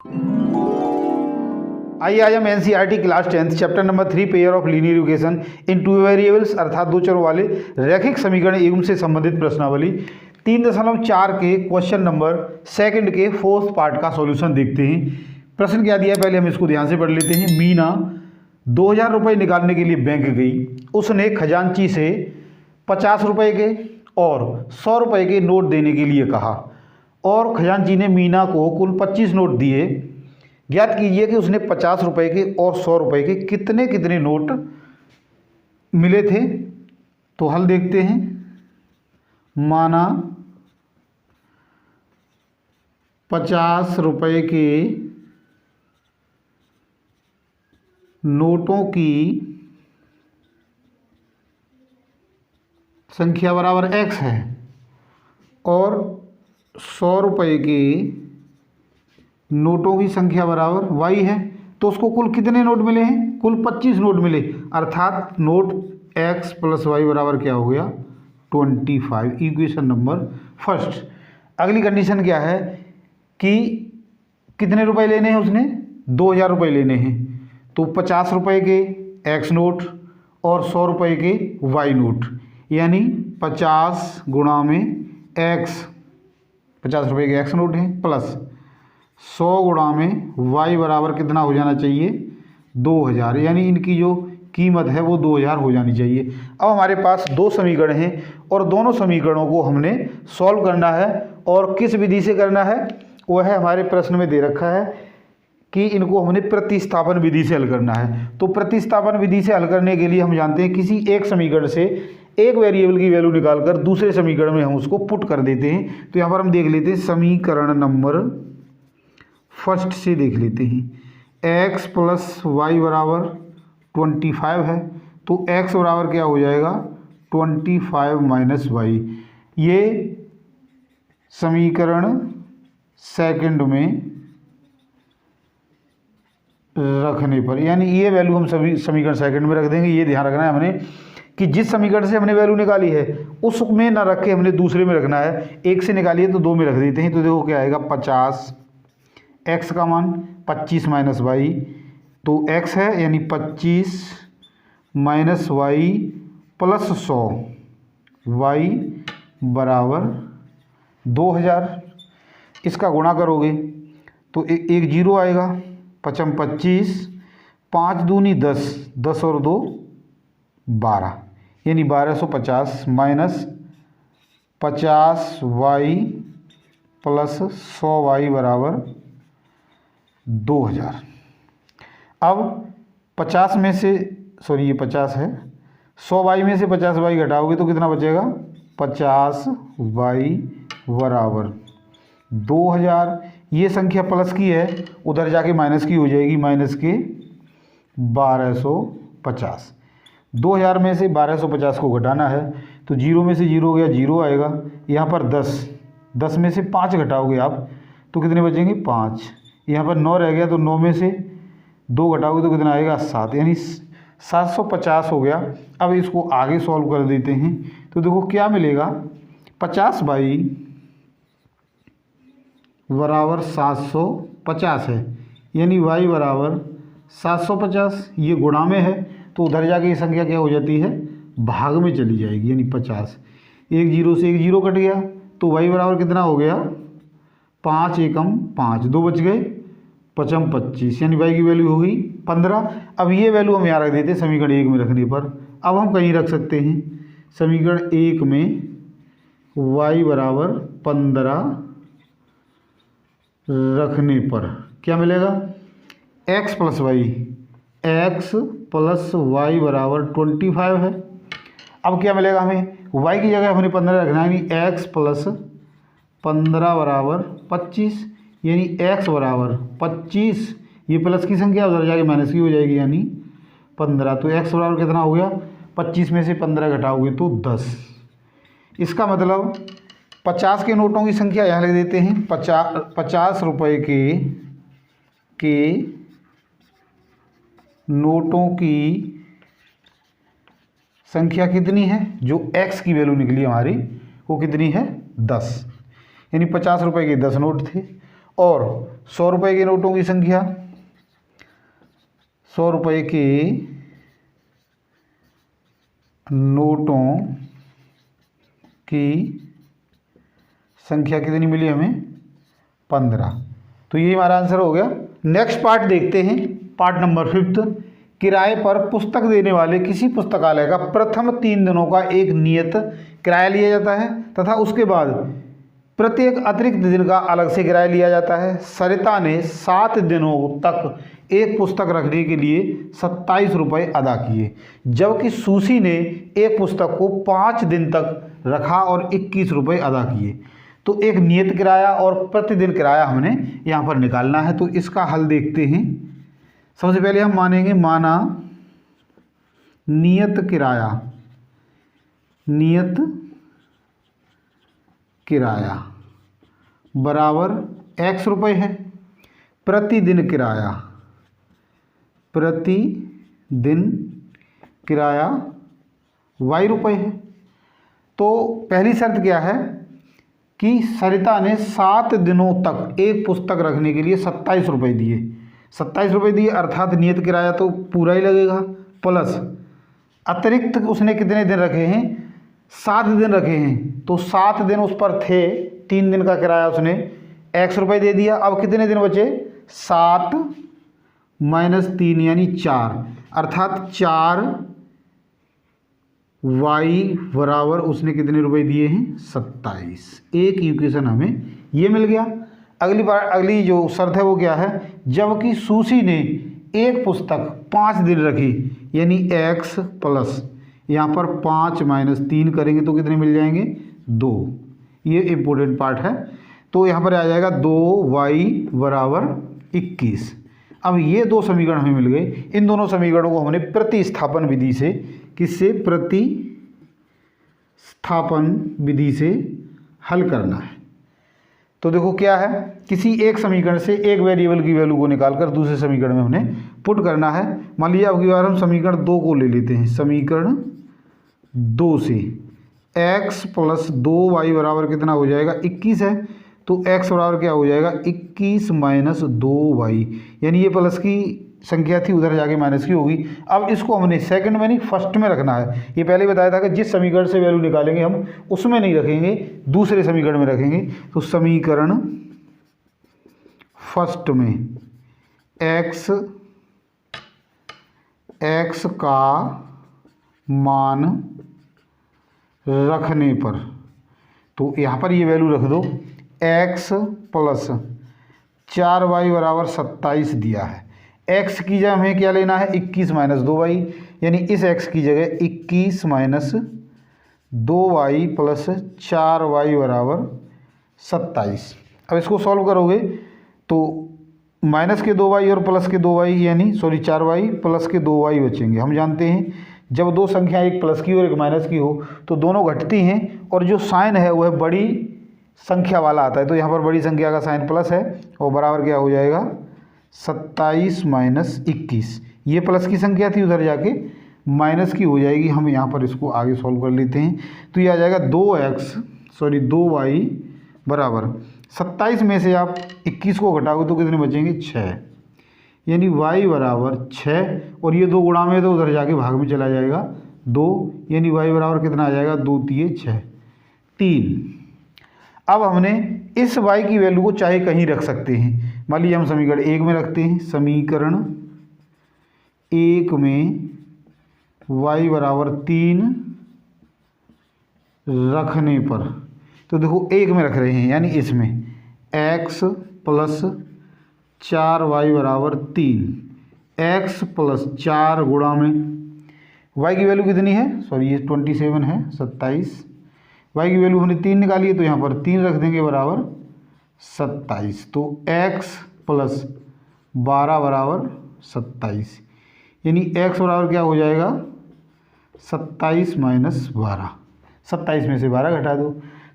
आइए आज हम NCERT class 10th chapter number 3 pair of linear equation in two variables अर्थात दो चरों वाले रैखिक समीकरण एवं से संबंधित प्रश्नावली 3.4 के क्वेश्चन नंबर सेकंड के फोर्थ पार्ट का सॉल्यूशन देखते हैं। प्रश्न क्या दिया है पहले हम इसको ध्यान से पढ़ लेते हैं। मीना 2000 रुपये निकालने के लिए बैंक गई। उसने खजांची से 50 रुपये के और 100 रुपये के नोट देने के लिए कहा और खजांची ने मीना को कुल 25 नोट दिए। ज्ञात कीजिए कि उसने 50 रुपये के और 100 रुपये के कितने कितने नोट मिले थे। तो हल देखते हैं। माना 50 रुपये के नोटों की संख्या बराबर x है और 100 रुपये के नोटों की संख्या बराबर y है। तो उसको कुल कितने नोट मिले हैं? कुल 25 नोट मिले, अर्थात नोट x प्लस y बराबर क्या हो गया? 25। Equation number first. अगली कंडीशन क्या है कि कितने रुपए लेने हैं उसने? 2000 रुपये लेने हैं। तो 50 रुपये के x नोट और 100 रुपये के y नोट, यानी 50 गुणा में x, 50 रुपये के x नोट है, प्लस 100 गुणा में y बराबर कितना हो जाना चाहिए? 2000, यानी इनकी जो कीमत है वो 2000 हो जानी चाहिए। अब हमारे पास दो समीकरण हैं और दोनों समीकरणों को हमने सॉल्व करना है। और किस विधि से करना है वह है हमारे प्रश्न में दे रखा है कि इनको हमने प्रतिस्थापन विधि से हल करना है। तो प्रतिस्थापन विधि से हल करने के लिए हम जानते हैं किसी एक समीकरण से एक वेरिएबल की वैल्यू निकालकर दूसरे समीकरण में हम उसको पुट कर देते हैं। तो यहाँ पर हम देख लेते हैं समीकरण नंबर फर्स्ट से देख लेते हैं। x प्लस वाई बराबर 25 है, तो x बराबर क्या हो जाएगा? 25 माइनस वाई। ये समीकरण सेकंड में रखने पर, यानी ये वैल्यू हम सभी समीकरण सेकंड में रख देंगे। ये ध्यान रखना है हमने कि जिस समीकरण से हमने वैल्यू निकाली है उसमें ना रख के हमने दूसरे में रखना है। एक से निकाली है तो दो में रख देते हैं। तो देखो क्या आएगा? 50, x का मान 25 माइनस वाई, तो x है यानी 25 माइनस वाई प्लस 100, y बराबर 2000। इसका गुणा करोगे तो एक जीरो आएगा, 5 25, 5 दूनी 10, 10 और 2 12, यानी 1250 माइनस 50y प्लस 100y बराबर 2000। अब 50 में से सॉरी ये 50 है, 100y में से 50y घटाओगे तो कितना बचेगा? 50y बराबर 2000। ये संख्या प्लस की है, उधर जाके माइनस की हो जाएगी, माइनस के 1250। 2000 में से 1250 को घटाना है तो जीरो में से जीरो गया, जीरो आएगा। यहाँ पर 10 में से 5 घटाओगे आप तो कितने बचेंगे? 5। यहाँ पर 9 रह गया तो 9 में से 2 घटाओगे तो कितना आएगा? 7, यानी 750 हो गया। अब इसको आगे सॉल्व कर देते हैं तो देखो क्या मिलेगा? 50 बाई बराबर 750 है, यानी y बराबर 750। ये गुणा में है तो उधर जाके ये संख्या क्या हो जाती है? भाग में चली जाएगी, यानी 50। एक जीरो से एक जीरो कट गया तो y बराबर कितना हो गया? 5 एकम 5, 2 बच गए, 5 25, यानी y की वैल्यू हो गई 15। अब ये वैल्यू हम यहाँ रख देते हैं समीकरण 1 में रखने पर। अब हम कहीं रख सकते हैं समीकरण 1 में y बराबर 15 रखने पर क्या मिलेगा? x plus Y, x plus Y बराबर 25 है। अब क्या मिलेगा हमें? y की जगह हमने 15 रखना है, यानी x प्लस 15 बराबर 25, यानी x बराबर 25। ये प्लस की संख्या उधर जाके माइनस की हो जाएगी, यानी 15। तो x बराबर कितना हो गया? 25 में से 15 घटाओगे तो 10। इसका मतलब 50 के नोटों की संख्या यहाँ लिख देते हैं। 50 रुपये के नोटों की संख्या कितनी है? जो x की वैल्यू निकली हमारी वो कितनी है? 10, यानी 50 रुपये के 10 नोट थे और 100 रुपये के नोटों की संख्या, 100 रुपये के नोटों की संख्या कितनी मिली हमें? 15। तो ये हमारा आंसर हो गया। नेक्स्ट पार्ट देखते हैं, पार्ट नंबर 5। किराए पर पुस्तक देने वाले किसी पुस्तकालय का प्रथम 3 दिनों का एक नियत किराया लिया जाता है तथा उसके बाद प्रत्येक अतिरिक्त दिन का अलग से किराया लिया जाता है। सरिता ने 7 दिनों तक एक पुस्तक रखने के लिए 27 रुपये अदा किए, जबकि सुशी ने एक पुस्तक को 5 दिन तक रखा और 21 रुपये अदा किए। तो एक नियत किराया और प्रतिदिन किराया हमने यहाँ पर निकालना है। तो इसका हल देखते हैं। सबसे पहले हम मानेंगे, माना नियत किराया, नियत किराया बराबर x रुपये है, प्रतिदिन किराया, प्रतिदिन किराया y रुपये है। तो पहली शर्त क्या है कि सरिता ने 7 दिनों तक एक पुस्तक रखने के लिए 27 रुपये दिए। 27 रुपये दिए अर्थात नियत किराया तो पूरा ही लगेगा, प्लस अतिरिक्त उसने कितने दिन रखे हैं? 7 दिन रखे हैं। तो 7 दिन उस पर थे, 3 दिन का किराया उसने x रुपये दे दिया। अब कितने दिन बचे? 7 - 3 यानी 4, अर्थात 4 y बराबर उसने कितने रुपए दिए हैं? 27। एक इक्वेशन हमें ये मिल गया। अगली जो शर्त है वो क्या है? जबकि सुशी ने एक पुस्तक 5 दिन रखी, यानी x प्लस यहाँ पर 5 - 3 करेंगे तो कितने मिल जाएंगे? 2। ये इम्पोर्टेंट पार्ट है। तो यहाँ पर आ जाएगा 2y बराबर 21। अब ये 2 समीकरण हमें मिल गए। इन दोनों समीकरणों को हमने प्रतिस्थापन विधि से, किससे? प्रतिस्थापन विधि से हल करना है। तो देखो क्या है, किसी एक समीकरण से एक वेरिएबल की वैल्यू को निकालकर दूसरे समीकरण में हमने पुट करना है। मान लीजिए अब की बार हम समीकरण 2 को ले लेते हैं। समीकरण 2 से x प्लस 2y बराबर कितना हो जाएगा? 21 है। तो x बराबर क्या हो जाएगा? 21 - 2y, यानी ये प्लस की संख्या थी, उधर जाके माइनस की होगी। अब इसको हमने सेकंड में नहीं फर्स्ट में रखना है। ये पहले बताया था कि जिस समीकरण से वैल्यू निकालेंगे हम उसमें नहीं रखेंगे, दूसरे समीकरण में रखेंगे। तो समीकरण फर्स्ट में x का मान रखने पर, तो यहाँ पर ये वैल्यू रख दो, x प्लस 4y बराबर 27 दिया है। x की जगह हमें क्या लेना है? 21 - 2y, यानी इस x की जगह 21 - 2y प्लस 4y बराबर 27। अब इसको सॉल्व करोगे तो माइनस के 2y और प्लस के 2y यानी 4y प्लस के 2y बचेंगे। हम जानते हैं जब दो संख्या एक प्लस की और एक माइनस की हो तो दोनों घटती हैं और जो साइन है वह बड़ी संख्या वाला आता है। तो यहाँ पर बड़ी संख्या का साइन प्लस है और बराबर क्या हो जाएगा? 27 - 21। ये प्लस की संख्या थी, उधर जाके माइनस की हो जाएगी। हम यहाँ पर इसको आगे सॉल्व कर लेते हैं। तो ये आ जाएगा 2y बराबर 27 में से आप 21 को घटाओगे तो कितने बचेंगे? 6, यानी y बराबर 6 और ये 2 गुणा में तो उधर जाके भाग में चला जाएगा 2, यानी y बराबर कितना आ जाएगा? 2 × 3 = 6, 3। अब हमने इस y की वैल्यू को चाहे कहीं रख सकते हैं। मान लीजिए हम समीकरण 1 में रखते हैं। समीकरण 1 में y बराबर 3 रखने पर, तो देखो 1 में रख रहे हैं यानी इसमें x प्लस 4y बराबर 3, x प्लस 4 गुणा में y की वैल्यू कितनी है? ये 27 है, 27। y की वैल्यू हमने 3 निकाली है तो यहाँ पर 3 रख देंगे बराबर 27। तो x प्लस 12 बराबर 27, यानी x बराबर क्या हो जाएगा? 27 - 12। 27 में से 12 घटा दो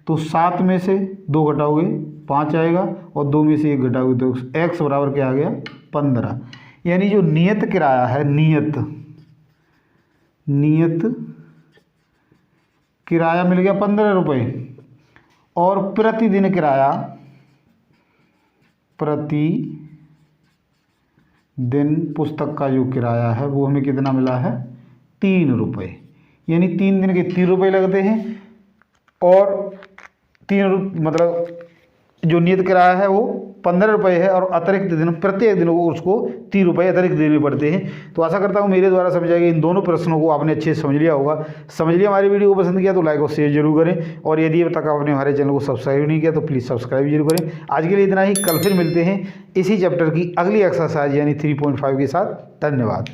तो 7 में से 2 घटाओगे 5 आएगा और 2 में से 1 घटाओगे तो x बराबर क्या आ गया? 15। यानी जो नियत किराया है, नियत किराया मिल गया 15 रुपये और प्रतिदिन किराया प्रति दिन पुस्तक का जो किराया है वो हमें कितना मिला है, 3 रुपये। यानी 3 दिन के 3 रुपये लगते हैं और मतलब जो नियत किराया है वो 15 रुपये है और अतिरिक्त दिन प्रत्येक दिन वो उसको 3 रुपये अतिरिक्त देने पड़ते हैं। तो आशा करता हूँ मेरे द्वारा समझाए गए इन दोनों प्रश्नों को आपने अच्छे से समझ लिया होगा। समझ लिया हमारी वीडियो को पसंद किया तो लाइक और शेयर जरूर करें, और यदि अब तक आपने हमारे चैनल को सब्सक्राइब नहीं किया तो प्लीज़ सब्सक्राइब जरूर करें। आज के लिए इतना ही, कल फिर मिलते हैं इसी चैप्टर की अगली एक्सरसाइज यानी 3.5 के साथ। धन्यवाद।